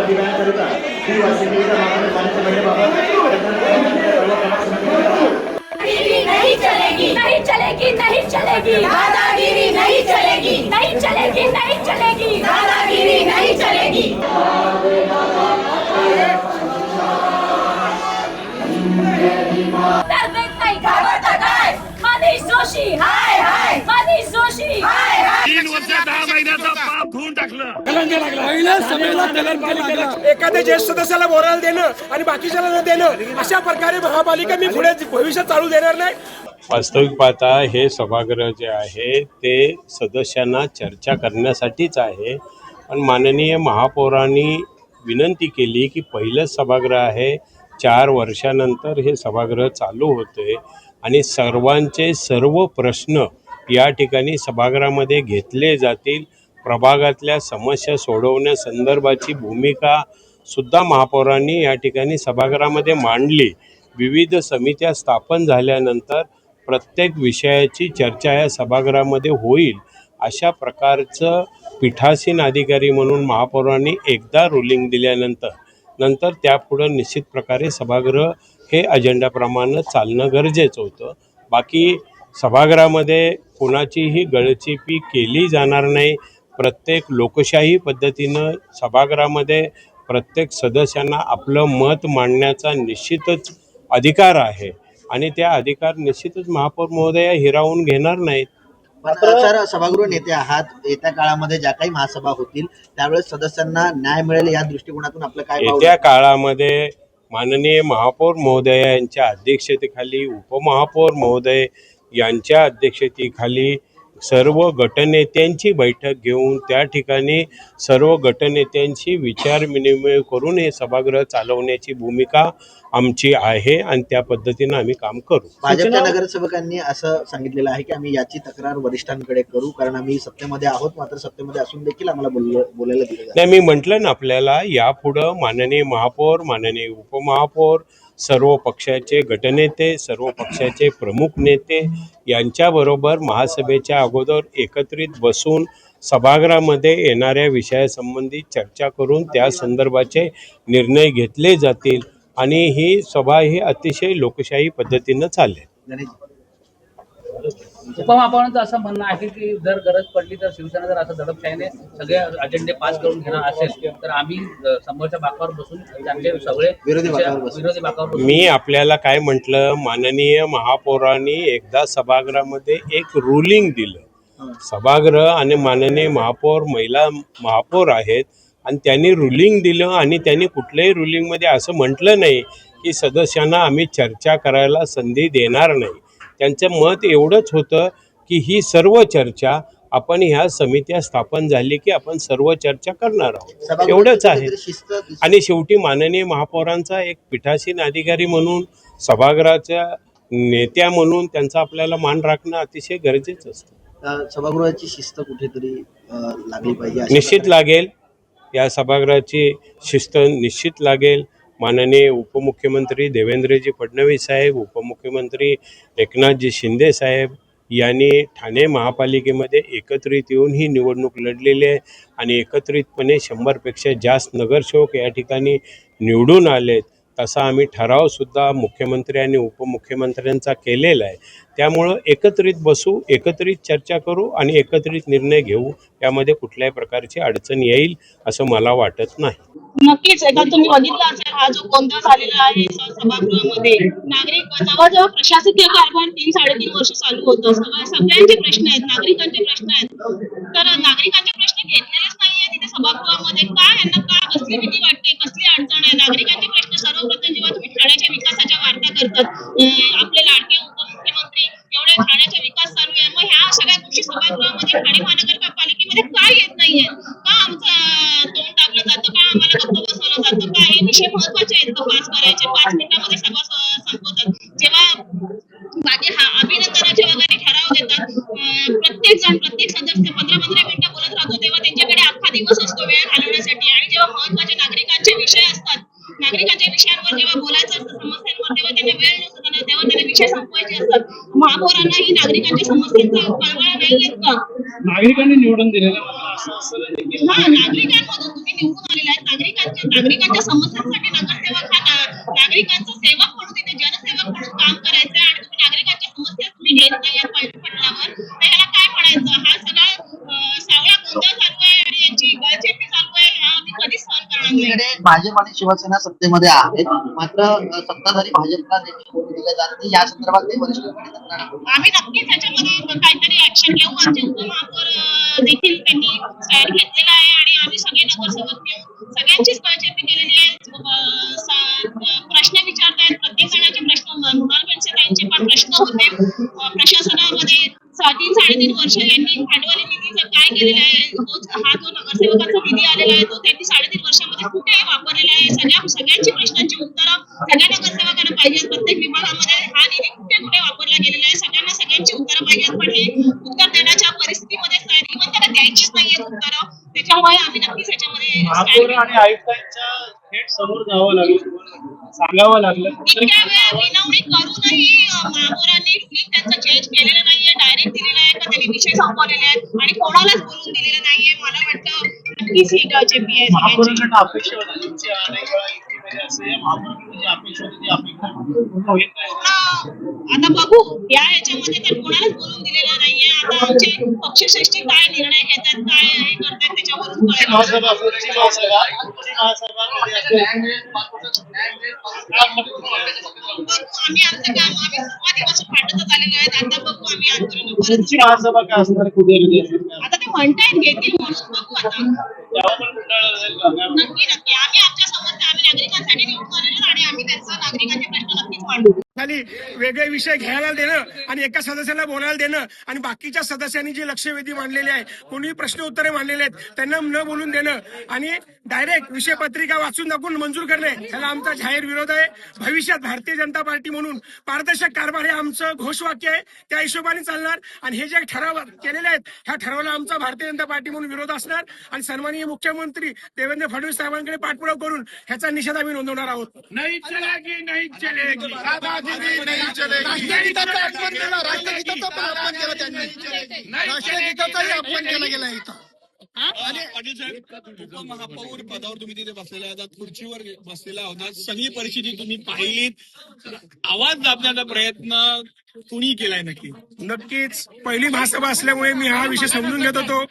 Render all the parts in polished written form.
अभियानाकरिता श्री वासिंद्रीच्या मागणी पाण्याच्या भेटेबाबत नहीं चलेगी नहीं चलेगी नहीं चलेगी दादागिरी नहीं चलेगी नहीं चलेगी नहीं चलेगी दादागिरी नहीं चलेगी मनीष जोशी हाय हाय मनीष जोशी हाय हाय 3 वर्ष 10 महिन्याचा पाप धुवून टाकलं. एखाद्या ज्येष्ठ सदस्याला बोलायला देणं आणि बाकीच्याला न देणं अशा प्रकारे महापालिका मी पुढे भविष्यात चालू देणार नाही. वास्तविक पाहता हे सभागृह जे आहे ते सदस्यांना चर्चा करण्यासाठीच आहे. पण माननीय महापौरांनी विनंती केली की पहिलं सभागृह आहे, 4 वर्षानंतर हे सभागृह चालू होते आणि सर्वांचे सर्व प्रश्न या ठिकाणी सभागृहामध्ये घेतले जातील. प्रभागातल्या समस्या सोडवण्यासंदर्भाची भूमिका सुद्धा महापौरांनी या ठिकाणी सभागृहामध्ये मांडली. विविध समित्या स्थापन झाल्यानंतर प्रत्येक विषयाची चर्चा या सभागृहामध्ये होईल अशा प्रकारचं पीठासीन अधिकारी म्हणून महापौरांनी एकदा रुलिंग दिल्यानंतर त्यापुढं निश्चित प्रकारे सभागृह हे अजेंडाप्रमाणे चालणं गरजेचं होतं. बाकी सभागृहामध्ये कोणाचीही गळचेपी केली जाणार नाही. प्रत्येक लोकशाही पद्धतीनं सभागृहामध्ये प्रत्येक सदस्यांना आपलं मत मांडण्याचा निश्चितच अधिकार आहे आणि त्या अधिकार निश्चितच महापौर महोदया हिरावून घेणार नाहीत. सर, सभागृह नेते आहात, येत्या काळामध्ये ज्या काही महासभा होतील त्यावेळेस सदस्यांना न्याय मिळेल या दृष्टिकोनातून आपलं काय? येत्या काळामध्ये माननीय महापौर महोदया यांच्या अध्यक्षतेखाली, उपमहापौर महोदय यांच्या अध्यक्षतेखाली सर्व गटनेत्यांची बैठक घेऊन त्या ठिकाणी सर्व गटनेत्यांशी विचारविनिमय करून हे सभागृह चालवण्याची भूमिका आमची आहे आणि त्या पद्धतीनं आम्ही काम करू. भाजपच्या नगरसेवकांनी असं सांगितलेलं आहे की आम्ही याची तक्रार वरिष्ठांकडे करू, कारण आम्ही सत्तेमध्ये आहोत, मात्र सत्तेमध्ये असून देखील आम्हाला बोलायला दिलं जातं. नाही, मी म्हटलं ना आपल्याला, यापुढं माननीय महापौर, माननीय उपमहापौर, सर्व पक्षाचे गटनेते, सर्व पक्षाचे प्रमुख नेते यांच्याबरोबर महासभेच्या अगोदर एकत्रित बसून सभागृहामध्ये येणाऱ्या विषयासंबंधी चर्चा करून त्या संदर्भाचे निर्णय घेतले जातील आणि ही सभा ही अतिशय लोकशाही पद्धतीनं चालेल. उपमहापौरांचं असं म्हणणं आहे की जर गरज पडली तर शिवसेना जर असं दडपशाहीने सगळे अजेंडे पास करून घेणार असेल तर आम्ही समोरच्या बाकावर बसून त्यांचे सगळे विरोधी बाकावर बसून. मी आपल्याला काय म्हटलं, माननीय महापौरांनी एकदा सभागृहामध्ये एक रुलिंग दिलं. सभागृह आणि माननीय महापौर महिला महापौर आहेत आणि त्यांनी रुलिंग दिलं आणि त्यांनी कुठल्याही रुलिंगमध्ये असं म्हटलं नाही की सदस्यांना आम्ही चर्चा करायला संधी देणार नाही. त्यांचं मत एवढंच होतं की ही सर्व चर्चा आपण ह्या समित्या स्थापन झाली की आपण सर्व चर्चा करणार आहोत, एवढंच आहे. आणि शेवटी माननीय महापौरांचा एक पीठासीन अधिकारी म्हणून, सभागृहाच्या नेत्या म्हणून त्यांचा आपल्याला मान राखणं अतिशय गरजेचं असतं. सभागृहाची शिस्त कुठेतरी लागली पाहिजे, निश्चित लागेल. या सभागृहाची शिस्त निश्चित लागेल. माननीय उपमुख्यमंत्री देवेंद्रजी फडणवीस साहेब, उपमुख्यमंत्री एकनाथजी शिंदे साहेब यांनी ठाणे महापालिकेमध्ये एकत्रित येऊन ही निवडणूक लढलेली आहे आणि एकत्रितपणे 100पेक्षा जास्त नगरसेवक या ठिकाणी निवडून आलेत. तसा आम्ही ठरावसुद्धा मुख्यमंत्री आणि उपमुख्यमंत्र्यांचा केलेला आहे. त्यामुळं एकत्रित बसू, एकत्रित चर्चा करू आणि एकत्रित निर्णय घेऊ. यामध्ये कुठल्याही प्रकारची अडचण येईल असं मला वाटत नाही. नक्कीच एकदा तुम्ही बघितलं असेल हा जो गोंधळ झालेला आहे सभागृहामध्ये, नागरिक जवळजवळ प्रशासकीय कारभार 3-3.5 वर्ष चालू होतं. सगळ्यांचे प्रश्न आहेत, नागरिकांचे प्रश्न आहेत, तर नागरिकांचे प्रश्न घेतलेलेच नाहीये तिथे सभागृहामध्ये. काय यांना काय कसली भीती वाटते, कसली अडचण आहे? नागरिकांचे प्रश्न सर्वप्रथम जेव्हा तुम्ही ठाण्याच्या विकासाच्या वार्ता करतात, आपले लाडके उपमुख्यमंत्री एवढे ठाण्याचा विकास चालू आहे, मग ह्या सगळ्या गोष्टी सभागृहामध्ये ठाणे महानगरपालिकेमध्ये काय येत नाहीये? का आमचं तोंड टाकलं जातं, का आम्हाला गप्प बसवलं जातं, का हे विषय महत्वाचे आहेत का पास करायचे? 5 मिनिटांमध्ये सभा संपवतात. जेव्हा बाकी अभिनंदनाचे वगैरे ठराव देतात, प्रत्येक सदस्य 15-15 मिनिटं बोलत राहतो, तेव्हा त्यांच्याकडे अख्खा दिवस असतो वेळ घालवण्यासाठी. आणि जेव्हा महत्वाचे नागरिकांचे विषय असतात, नागरिकांच्या विषयांवर जेव्हा बोलायचं असतं, समस्यांवर, तेव्हा त्यांना वेळ नसतो, तेव्हा त्यांना विषय संपवायचे असतात. महापौरांना ही नागरिकांच्या समस्यांचा कळवळा नाही येत का? नागरिकांनी निवडून दिलेलं नागरिकांमधून तुम्ही निवडून आलेले आहेत. नागरिकांच्या समस्यांसाठी नगरसेवक हा नागरिकांचा सेवक म्हणून तिथे जनसेवक म्हणून काम करायचं आणि तुम्ही नागरिकांच्या समस्या तुम्ही घेत नाही पटलावर, तर याला काय म्हणायचं? हा सगळा सावळा गोंधळ चालू आहे आणि यांची गळचेपी चालू आहे. हा आम्ही कधीच सहन करणार नाही. इकडे भाजप आणि शिवसेना सत्तेमध्ये आहेत, मात्र सत्ताधारी भाजपला देखील वोट दिले जात नाही. या संदर्भात काही वरिष्ठांकडे तक्रार आहे? आम्ही नक्कीच त्याच्यामध्ये काहीतरी ऍक्शन घेऊ. आमचे उपमहापौर देखील त्यांनी स्टँड घेतलेला आहे आणि आम्ही सगळे नगरसेवक मिळून सगळ्यांचीच गळचेपी केलेली आहे. प्रश्न विचारतायत, प्रत्येक जणाचे प्रश्न, मृणाल बेनसे त्यांचे पण प्रश्न होते. प्रशासनामध्ये 3-3.5 वर्ष यांनी भांडवली निधीचं काय केलेलं आहे, हा जो नगरसेवकांचा निधी आलेला आहे तो त्यांनी 3.5 वर्षामध्ये कुठे वापरलेला आहे, सगळ्यांची प्रश्नांची उत्तरं सगळ्या नगरसेवकांना पाहिजे. प्रत्येक विभागामध्ये हा निधी कुठे कुठे वापरला गेलेला आहे, सगळ्यांची उत्तरं पाहिजेत. पण हे उत्तर देण्याच्या परिस्थितीमध्येच नाही, इव्हन त्यांना द्यायचीच नाहीये उत्तरं. त्याच्यामुळे आम्ही नक्कीच याच्यामध्ये महापौर आणि आयुक्तांच्या थेट समोर जावं लागलं, सांगावं लागलं. इतक्या वेळ विनवणी करूनही महापौरांनी त्यांचा चेंज केलेला नाहीये, डायरेक्ट दिलेला आहे का त्यांनी विषय संपवलेले आहेत आणि कोणालाच बोलून दिलेलं नाहीये. मला वाटतं नक्कीच ही गळचेपी आहे सगळ्यांची. महापौरांकडनं अपेक्षा होती तुमची अनेक वेळा युतीमध्ये असे महापौरांकडून जी अपेक्षा होती ती अपेक्षा पूर्ण होईल काय? आता बघू, या ह्याच्यामध्ये तर कोणालाच बोलून दिलेलं नाहीये. आता आमचे पक्षश्रेष्ठी काय निर्णय घेतात, काय हे करतात त्याच्यावरून कळेल. महासभा पुढची महासभा कधी असेल? आम्ही आमचं काम आम्ही सुरुवातीपासून मांडतच आलेलो आहे. आता बघू आम्ही आंदोलन पुढची महासभा काय असणार? कुठे आता ते म्हणतायत घेतील म्हणून बघू आता. तेव्हा पण कुठं जाईल का? नक्की आम्ही आमच्या समस्या आम्ही नागरिकांसाठी निवडून आलेलो आणि आम्ही त्यांचा नागरिकांचे प्रश्न नक्कीच मांडू. खाली वेगळे विषय घ्यायला देणं आणि एका सदस्याला बोलायला देणं आणि बाकीच्या सदस्यांनी जी लक्षवेधी मांडलेली आहे, कोणी प्रश्न उत्तरे मांडलेले आहेत त्यांना न बोलून देणं आणि डायरेक्ट विषय पत्रिका वाचून दाखवून मंजूर करणे, ह्याला आमचा जाहीर विरोध आहे. भविष्यात भारतीय जनता पार्टी म्हणून पारदर्शक कारभार हे आमचं घोषवाक्य आहे, त्या हिशोबाने चालणार आणि हे जे ठराव केलेले आहेत ह्या ठरावाला आमचा भारतीय जनता पार्टी म्हणून विरोध असणार आणि सन्माननीय मुख्यमंत्री देवेंद्र फडणवीस साहेबांकडे पाठपुरावा करून ह्याचा निषेध आम्ही नोंदवणार आहोत. नाही चलेगी नाही चलेगी राष्ट्रगीताचा अपमान केला, राष्ट्रगीताचा पण अपमान केला त्यांनी, राष्ट्रगीताचाही अपमान केला गेला इथं. पाटील साहेब, उपमहापौर पदावर तुम्ही तिथे बसलेला आहात, खुर्चीवर बसलेला होता, सगळी परिस्थिती तुम्ही पाहिलीत, आवाज दाबण्याचा प्रयत्न कुणी केलाय? नक्कीच पहिली महासभा असल्यामुळे मी हा विषय समजून घेत होतो,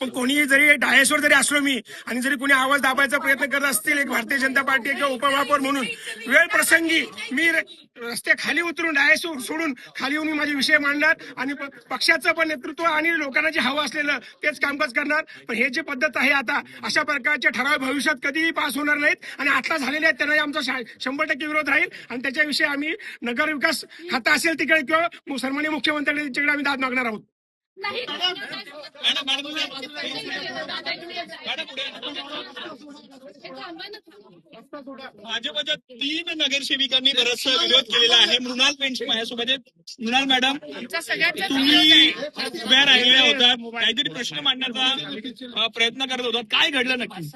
पण कोणी जरी डायसवर जरी असलो मी आणि जरी कोणी आवाज दाबायचा प्रयत्न करत असतील एक भारतीय जनता पार्टी किंवा उपमहापौर म्हणून, वेळ प्रसंगी मी रस्ते खाली उतरून डायस सोडून खाली येऊन माझे विषय मांडणार आणि पक्षाचं पण नेतृत्व आणि लोकांना जे हवं असलेलं तेच कामकाज करणार. पण हे जे पद्धत आहे आता, अशा प्रकारचे ठराव भविष्यात कधीही पास होणार नाहीत आणि आता झालेले आहेत त्यांना आमचा 100% विरोध राहील आणि त्याच्याविषयी आम्ही नगर विकास खाता असेल तिकडे किंवा सन्माननीय मुख्यमंत्र्यांकडे आम्ही दाद मागणार आहोत. भाजपच्या 3 नगरसेविकांनी बराचसा विरोध केलेला आहे. मृणाल बेनसे माझ्यासोबत आहेत. मृणाल मॅडम, तुम्ही उभ्या राहिलेल्या होतात, काहीतरी प्रश्न मांडण्याचा प्रयत्न करत होतात, काय घडलं नक्की?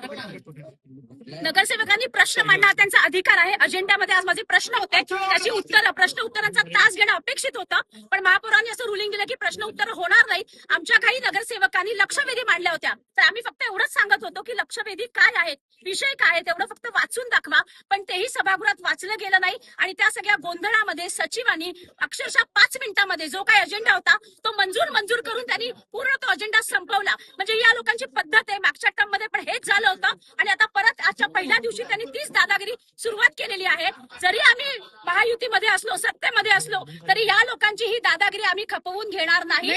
नगरसेवकांनी प्रश्न मांडणं त्यांचा अधिकार आहे. अजेंड्यामध्ये आज माझे प्रश्न होते, त्याची प्रश्न उत्तरांचा तास घेणं अपेक्षित होतं, पण महापौरांनी असं रुलिंग दिलं की प्रश्न उत्तर होणार नाही. आमच्या काही नगरसेवकांनी लक्षवेधी मांडल्या होत्या, तर आम्ही फक्त एवढंच सांगत होतो की लक्षवेधी काय आहेत, विषय काय आहे तेवढं फक्त वाचून दाखवा, पण तेही सभागृहात वाचलं गेलं नाही आणि त्या सगळ्या गोंधळामध्ये सचिवांनी अक्षरशः 5 मिनिटांमध्ये जो काही अजेंडा होता तो मंजूर करून त्यांनी पूर्ण तो अजेंडा संपवला. म्हणजे या लोकांची पद्धत आहे. मागच्या टर्ममध्ये पण हेच झालं होतं आणि आता परत आजच्या पहिल्या दिवशी त्यांनी तीच दादागिरी सुरुवात केलेली आहे. जरी आम्ही महायुतीमध्ये असलो, सत्तेमध्ये असलो, तरी या लोकांची ही दादागिरी आम्ही खपवून घेणार नाही.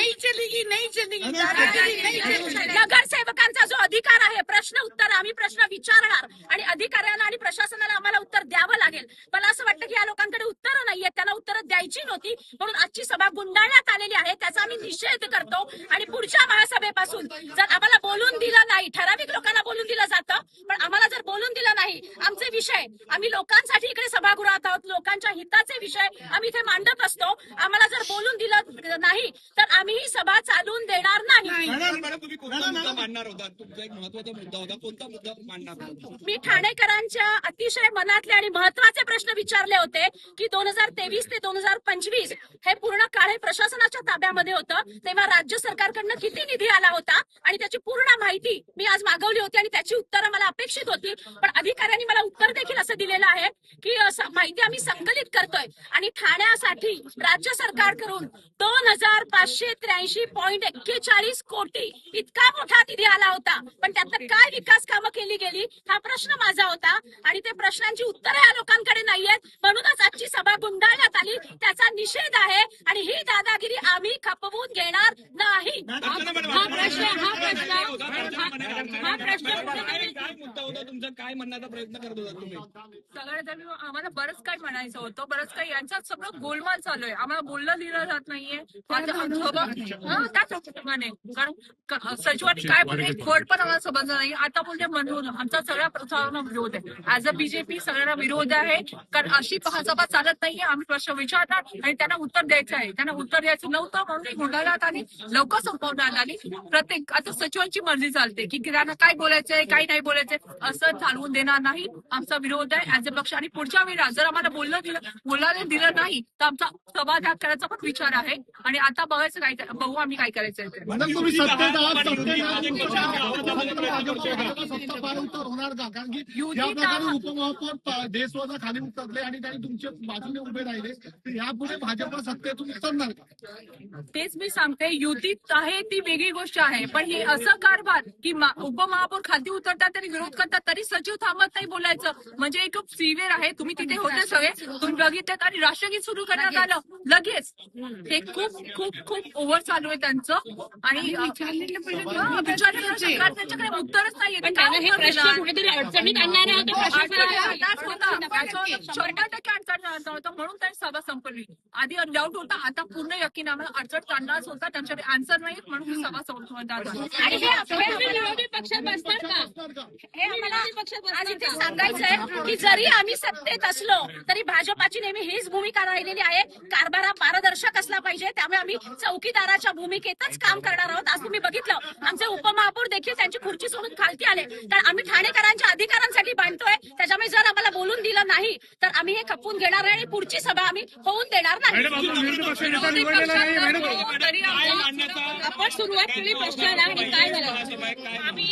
नगरसेवकांचा जो अधिकार आहे, प्रश्न उत्तर आम्ही प्रश्न विचारणार आणि अधिकाऱ्यांना आणि प्रशासनाला आम्हाला उत्तर द्यावं लागेल. मला असं वाटतं की या लोकांकडे उत्तरं नाहीये, त्यांना उत्तरं द्यायची नव्हती, म्हणून आजची सभा गुंडाळण्यात आलेली आहे. त्याचा आम्ही निषेध करतो आणि पुढच्या महासभेपासून जर आम्हाला बोलून दिलं नाही, ठराविक लोकांना बोलून दिलं जातं, पण आम्हाला जर बोलून दिलं नाही, आमचे विषय आम्ही लोकांसाठी इकडे सभागृहात आहोत, लोकांच्या हिताचे विषय आम्ही इथे मांडत असतो. आम्हाला जर बोलून दिलं नाही तर आम्ही ही सभा चालून देणार नाही. मॅडम तुम्ही कोणता मुद्दा मांडणार होता? तुमचा एक महत्वाचा मुद्दा होता, कोणता मुद्दा मांडणार होता? मी ठाणेकरांच्या अतिशय मनातले आणि महत्वाचे प्रश्न विचारले होते की 2023 ते 2025 हे पूर्ण काळ हे प्रशासनाच्या ताब्यामध्ये होतं, तेव्हा राज्य सरकारकडनं किती निधी आला होता आणि त्याची पूर्ण माहिती मी आज मागवली होती आणि त्याची उत्तरं मला अपेक्षित होती. पण अधिकाऱ्यांनी मला उत्तर देखील असं दिलेलं आहे की माहिती आम्ही संकलित करतोय आणि ठाण्यासाठी राज्य सरकारकडून 2583.41 कोटी इतका मोठा निधी आला होता. पण त्यातनं काय विकास कामं केली गेली हा प्रश्न माझा होता आणि ते प्रश्नांची उत्तरं या लोकांकडे नाहीयेत. म्हणूनच आजची सभा गुंडाळण्यात आली, त्याचा निषेध आहे आणि ही दादागिरी आम्ही खपवून घेणार नाही. काय मुद्दा होता तुमचा? काय म्हणण्याचा प्रयत्न करत होता तुम्ही? सगळ्यात आम्हाला बरंच काही म्हणायचं होतं, बरंच काही यांच्यात सगळं गोलमाल चालू आहे. आम्हाला बोललं दिलं जात नाहीये कारण सचिवांनी काय बोलले खोड पण आम्हाला समजलं नाही. आता बोलते म्हणून आमचा सगळ्या प्रचारांना विरोध आहे. ऍज अ बीजेपी सगळ्यांना विरोध आहे, कारण अशी सभा चालत नाहीये. आम्ही प्रश्न विचारणार आणि त्यांना उत्तर द्यायचं आहे. त्यांना उत्तर द्यायचं नव्हतं म्हणून घोटाळ्यात आली, लवकर संपवण्यात आली. प्रत्येक आता सचिवांची मर्जी चालते की त्यांना काय बोलायचंय काय नाही बोलायचंय असं चालवून देणार नाही. आमचा विरोध आहे ऍज अ पक्ष आणि पुढच्या वेळेला जर आम्हाला बोलायला दिलं नाही तर आमचा सभात्याग करायचा पण विचार आहे. आणि आता बघायचं काय बघू आम्ही काय करायचंय. मॅडम तुम्ही सत्ता पार होणार का? कारण की या प्रकारे उपमहापौर देशवाजा खाली उतरले आणि त्यांनी तुमच्या बाजूने उभे राहिले, तर यापुढे भाजप सत्तेतून उतरणार का? तेच मी सांगते, युतीत आहे ती वेगळी गोष्ट आहे, पण हे असं कारभार की उपमहापौर खाली उतरतात तरी विरोध करतात तरी सचिव थांबत नाही बोलायचं म्हणजे एक सिव्हिअर आहे. तुम्ही तिथे होते सगळे, तुम्ही बघितलेत आणि राष्ट्रगीत सुरू करण्यात आलं लगेच. हे खूप खूप खूप ओव्हर चालू आहे त्यांचं आणि त्यांच्याकडे उत्तरच नाहीये. हे प्रश्न कुठेतरी अडचणीत आणणारे होते, 100% अडचण होतं म्हणून त्यांनी सभा संपवली. आधी डाऊट होता, आता पूर्ण यकीन आम्हाला अडचण काढणारच होता. त्यांच्याकडे आन्सर नाही म्हणून ही सभा संपवण्यात आणि हे विरोधी पक्षात बसणार का? हे आम्हाला आज इथे सांगायचंय की जरी आम्ही सत्तेत असलो तरी भाजपाची नेहमी हीच भूमिका राहिलेली आहे, कारभार हा पारदर्शक असला पाहिजे. त्यामुळे आम्ही चौकीदाराच्या भूमिकेतच काम करणार आहोत. आज तुम्ही बघितलं आमचे उपमहापौर देखील त्यांची खुर्ची सोडून खालती आले, तर आम्ही ठाणेकरांच्या अधिकारांसाठी बांधतोय. त्याच्यामुळे जर आम्हाला बोलून दिलं नाही तर आम्ही हे खपवून घेणार नाही आणि पुढची सभा आम्ही होऊन देणार नाही. आपण सुरुवात केली प्रश्नाला आणि काय झालं? आम्ही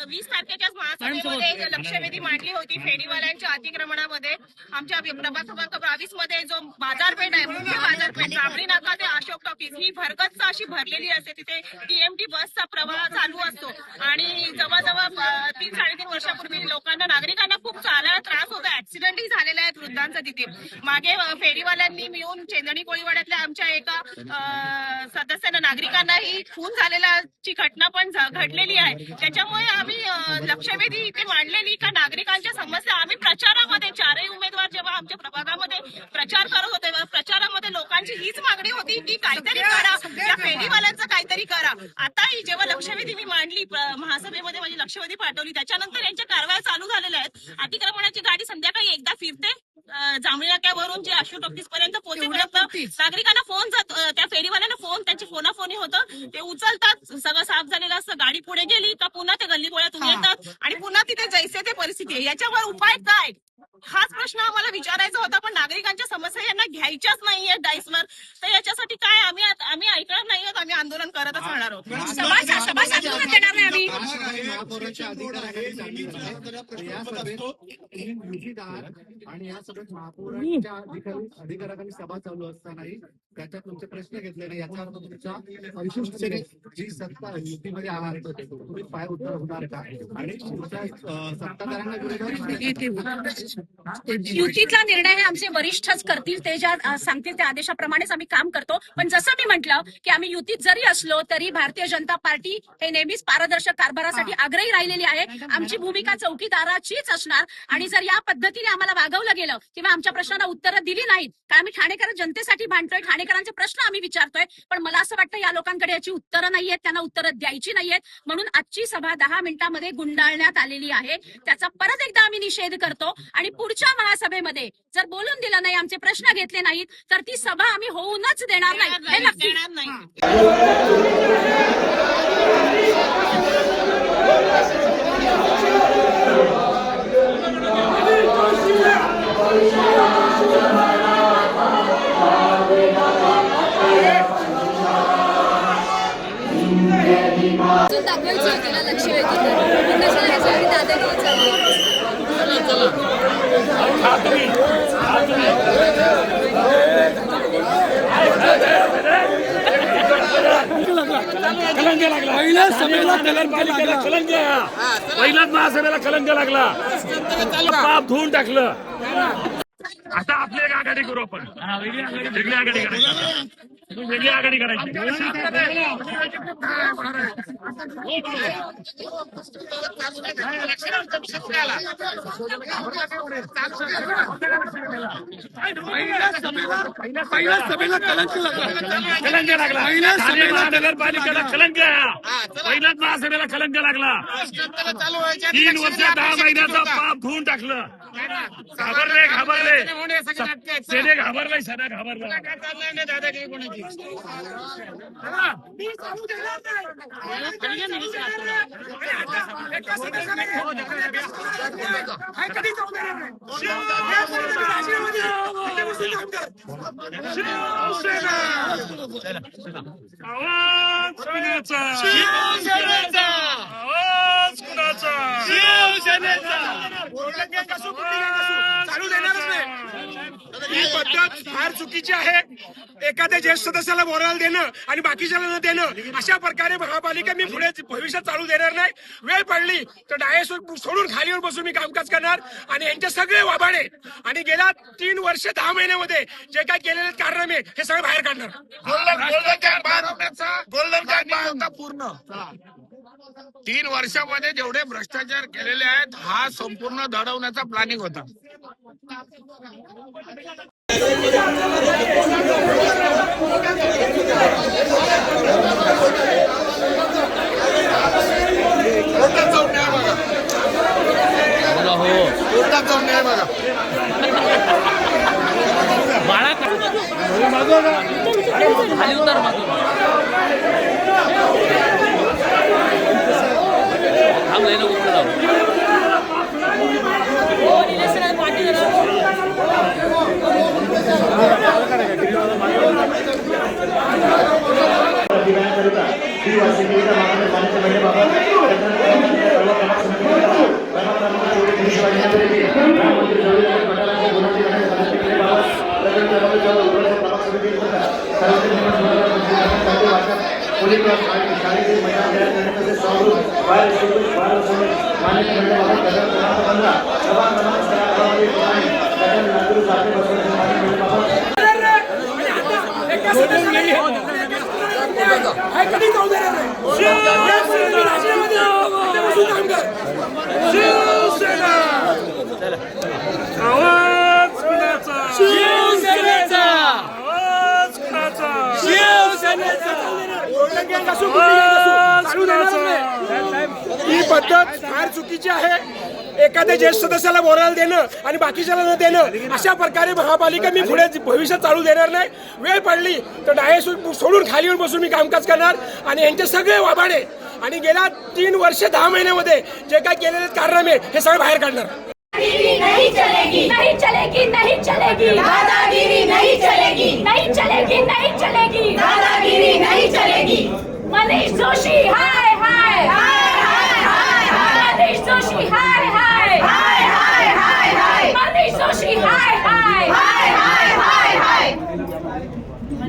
20 तारखेच्या महासभेमध्ये लक्षवेधी मांडली होती फेरीवाल्यांच्या अतिक्रमणामध्ये. आमच्या प्रभाग क्रमांक 22 मध्ये जो बाजारपेठ आहे, मुख्य बाजारपेठ जांभळी नाका ते अशोक टॉकीज ही भरगच्च अशी भरलेली असते. तिथे टीएमटी बसचा प्रवाह चालू असतो आणि जवळजवळ 3-3.5 वर्षापूर्वी लोकांना नागरिकांना खूप चालायला त्रास होता. ऍक्सिडेंटही झालेला आहे वृद्धांचा तिथे. मागे फेरीवाल्यांनी मिळून चेंदणी कोळीवाड्यातल्या आमच्या एका सदस्यांना नागरिकांनाही खून झालेल्याची घटना पण घडलेली आहे. त्याच्यामुळे आम्ही लक्षवेधी इथे मांडलेली का नागरिकांच्या समस्या आम्ही प्रचारामध्ये 4ही उमेदवार जेव्हा आमच्या प्रभागामध्ये प्रचार करत होते प्रचारामध्ये लोकांची हीच मागणी होती की काहीतरी करा, या फेरीवाल्यांचं काहीतरी करा. आता जेव्हा लक्षवेधी मी मांडली महासभेमध्ये माझी लक्षवेधी पाठवली त्याच्यानंतर यांच्या कारवाया चालू झालेल्या आहेत. अतिक्रमणाची गाडी संध्याकाळी एकदा फिरते जांभळी नाक्यावरून जे अशोक टॉकीज पर्यंत पोहोचेपर्यंत नागरिकांना फोन त्या फेरीवाल्यांना फोन त्यांची फोनाफोनी होतं, ते उचलतात, सगळं साफ झालेलं असतं, गाडी पुढे गेली का पुन्हा ते गल्लीबोळ्यातून येतात आणि पुन्हा तिथे जैसे ते परिस्थिती आहे. याच्यावर उपाय काय हाच प्रश्न आम्हाला विचारायचा होता. पण नागरिकांच्या समस्या यांना घ्यायच्याच नाहीये डायसवर, तर याच्यासाठी काय आम्ही ऐकणार नाही आहोत. आम्ही आंदोलन करतच राहणार आहोत. देणार नाही आम्ही. आणि या सभेत महापौरांच्या अधिकाऱ्यांनी सभा चालू असतानाही त्याच्यात तुमचे प्रश्न घेतले नाही, याचा अर्थ तुमच्या शिवसेनेत जी सत्ता युतीमध्ये आहात तुम्ही पाय उत्तर होणार का? आणि तुमच्या सत्ताधाऱ्यांना युतीतला निर्णय हे आमचे वरिष्ठच करतील, ते ज्या सांगतील त्या आदेशाप्रमाणेच आम्ही काम करतो. पण जसं मी म्हटलं की आम्ही युतीत जरी असलो तरी भारतीय जनता पार्टी हे नेहमीच पारदर्शक कारभारासाठी आग्रही राहिलेली आहे. आमची भूमिका चौकीदाराचीच असणार आणि जर या पद्धतीने आम्हाला वागवलं गेलं किंवा आमच्या प्रश्नांना उत्तरं दिली नाहीत तर आम्ही ठाणेकर जनतेसाठी भांडतोय, ठाणेकर नातेवाईकांचे प्रश्न आम्ही विचारतोय, पण मला असं वाटतं या लोकांकडे याची उत्तरं नाहीयेत, त्यांना उत्तरं द्यायची नाहीयेत. म्हणून आजची सभा 10 मिनिटांमध्ये गुंडाळण्यात आलेली आहे. त्याचा परत एकदा आम्ही निषेध करतो आणि पुढच्या महासभेमध्ये जर बोलून दिलं नाही, आमचे प्रश्न घेतले नाहीत, तर ती सभा आम्ही होऊनच देणार नाही, हे नक्की. दाखवायचं तिला लक्ष वेधी कशाला याच्यासाठी दादागिरी पहिल्याच सभेला पहिल्याच महासभेला कलंक लागला, पाप धुवून टाकलं. आता आपली एक आघाडी करू आपण, वेगळी आघाडी करायची, वेगळी आघाडी करायची. पहिल्याच सभेला कलंक लागला, नगरपालिकेला कलंक, पहिल्याच महासभेला कलंक लागला. 3 वर्ष 10 महिन्याचा पाप धुवून टाकलं. घाबरले सेने घाबरलाय, सदा घाबरला. चालू देणारच नाही. ही पद्धत फार चुकीची आहे. एखाद्या ज्येष्ठ सदस्याला बोलायला देणं आणि बाकीच्याला न देणं, अशा प्रकारे महापालिका मी पुढे भविष्यात चालू देणार नाही. वेळ पडली तर डायस सोडून खालीवर बसून मी कामकाज करणार आणि यांचे सगळे वाबाडे आणि गेल्या 3 वर्ष 10 महिन्यामध्ये जे काय केलेले कारनामे हे सगळे बाहेर काढणार. गोल्डन कार्ड होता पूर्ण 3 वर्षामध्ये जेवढे भ्रष्टाचार केलेले आहेत, हा संपूर्ण दडवण्याचा प्लॅनिंग होता. खाली उतर ही पद्धत फार चुकीची आहे. एखाद्या ज्येष्ठ सदस्याला बोलायला देणं आणि बाकीच्याला न देणं, अशा प्रकारे महापालिका मी पुढे भविष्यात चालू देणार नाही. वेळ पडली तर डायस सोडून खालीवर बसून मी कामकाज करणार आणि यांचे सगळे वाबाडे आणि गेल्या 3 वर्ष 10 महिन्यामध्ये जे काय केलेले कारनामे हे सगळे बाहेर काढणार. नहीं चलेगी, नहीं चलेगी, नहीं चलेगी, दादागिरी नहीं चलेगी, नहीं चलेगी, नहीं चलेगी, दादागिरी नहीं चलेगी. मनीष जोशी हाय हाय हाय हाय हाय हाय, मनीष जोशी हाय हाय हाय हाय हाय हाय, मनीष जोशी हाय हाय हाय हाय हाय हाय.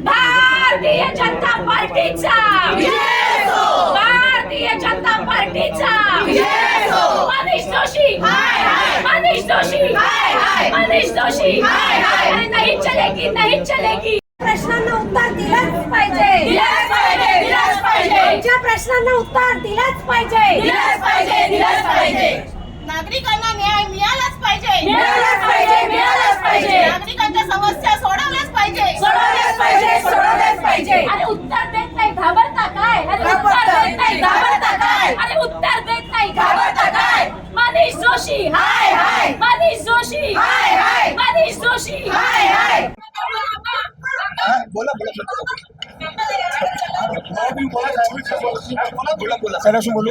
भारतीय जनता पार्टीचा विजय हो, भारतीय जनता पार्टीचा विजय हो. मनीष जोशी हाय हाय, मनीष जोशी हाय हाय, मनीष जोशी हाय हाय. नहीं चलेगी, नहीं चलेगी. प्रश्नांना उत्तर दिलंच पाहिजे, दिलंच पाहिजे, दिलंच पाहिजे. आमच्या प्रश्नांना उत्तर दिलंच पाहिजे, दिलंच पाहिजे, दिलंच पाहिजे. नागरिकांना न्याय मिळालाच पाहिजे, मिळालाच पाहिजे, मिळालाच पाहिजे. नागरिकांच्या समस्या सोडवल्याच पाहिजे, सोडवल्याच पाहिजे. जोशी हाय हाय मनीष जोशी हाय हाय मनीष जोशी हाय हाय सराशी बोलू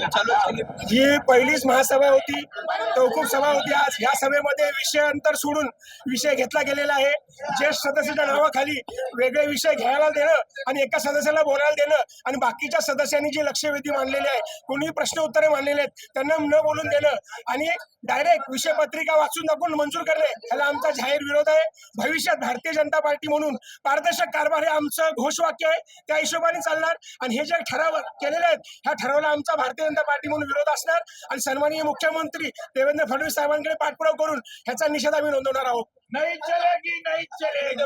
ही पहिलीच महासभा होती, तहकूब सभा होती. आज या सभेमध्ये विषय अंतर सोडून विषय घेतला गेलेला आहे. ज्येष्ठ सदस्याच्या नावाखाली वेगळे विषय घ्यायला देणं आणि एका सदस्याला बोलायला देणं आणि बाकीच्या सदस्यांनी जी लक्षवेधी मांडलेली आहे, कोणी प्रश्न उत्तरे मांडलेले आहेत त्यांना न बोलून देणं आणि डायरेक्ट विषय पत्रिका वाचून दाखवून मंजूर करणे, ह्याला आमचा जाहीर विरोध आहे. भविष्यात भारतीय जनता पार्टी म्हणून पारदर्शक कारभार हे आमचं घोषवाक्य आहे, त्या हिशोबाने चालणार. आणि हे जे ठराव केलेले आहेत ह्या ठरावाला आमचा भारतीय जनता पार्टी म्हणून विरोध असणार आणि सन्माननीय मुख्यमंत्री देवेंद्र फडणवीस साहेबांकडे पाठपुरावा करून ह्याचा निषेध आम्ही नोंदवणार आहोत. नाही चलेगी, नाही चलेगी.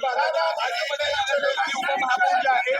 उपमहापौर जे आहे